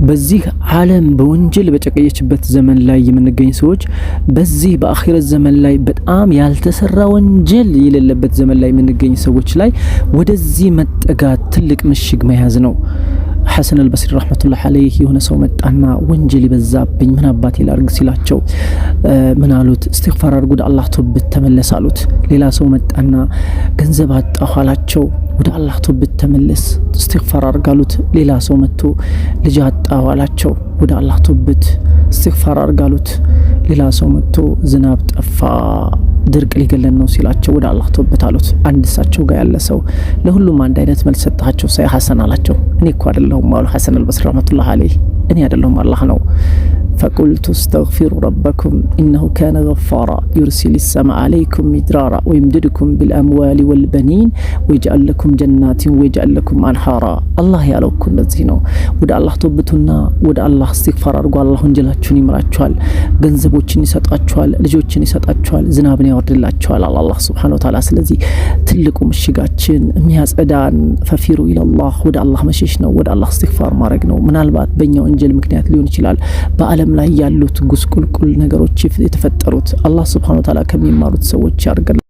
በዚህ ዓለም በወንጀል በጨቀየችበት ዘመን ላይ የምንገኝ ሰዎች በዚህ በአኺረት ዘመን ላይ በጣም ያልተሰራ ወንጀል የሌለበት ዘመን ላይ የምንገኝ ሰዎች ላይ ወደዚህ መጠጋት ትልቅ ምሽግ መያዝ ነው። ሐሰን አልበስሪ ረህመቱላህ ዐለይሂ የሆነ ሰው መጣና ወንጀል ይበዛብኝ ምን አባቴ ላርግ ሲላቸው ምን አሉት? እስትግፋር አድርጉ ወደ አላህ ተውበት ተመለስ አሉት። ሌላ ሰው መጣና ገንዘብ አጣሁ አላቸው። ወደ አላህ ተውበት ተመለስ እስትግፋር አድርጋሉት። ሌላ ሰው መጥቶ ልጅ አጣሁ አላቸው። ወደ አላህ ተውበት እስትግፋር አድርጋሉት። ሌላ ሰው መጥቶ ዝናብ ጠፋ ድርቅ ሊገለን ነው ሲላቸው ወደ አላህ ተውበት አሉት። አንድ እሳቸው ጋር ያለ ሰው ለሁሉም አንድ አይነት መልስ ሰጣቸው። ሳይ ሐሰን አላቸው እኔ እኮ አይደለሁም አሉ ሐሰን አልበስሪ ረህመቱላህ ዐለይሂ እኔ አይደለሁም አላህ ነው። فقلت استغفروا ربكم إنه كان غفارا يرسل السماء عليكم مدرارا ويمددكم بالأموال والبنين ويجعل لكم جنات ويجعل لكم أنهارا الله ያለውኩ እንደዚህ ነው። ወደ አላህ ተውበቱና ወደ አላህ እስትግፋር አድርጉ። አላህ ወንጀላችሁን ይምራችኋል፣ ገንዘቦችን ይሰጣችኋል፣ ልጆችን ይሰጣችኋል፣ ዝናብን ያወርድላችኋል አላህ ሱብሓነሁ ወተዓላ። ስለዚህ ትልቁ ምሽጋችን የሚያጸዳን ፈፊሩ ኢለላህ ወደ አላህ መሸሽ ነው፣ ወደ አላህ እስትግፋር ማድረግ ነው። ምናልባት በእኛ ወንጀል ምክንያት ሊሆን ይችላል በዓለም ላይ ያሉት ጉስቁልቁል ነገሮች የተፈጠሩት። አላህ ሱብሓነሁ ወተዓላ ከሚማሩት ሰዎች ያርገን።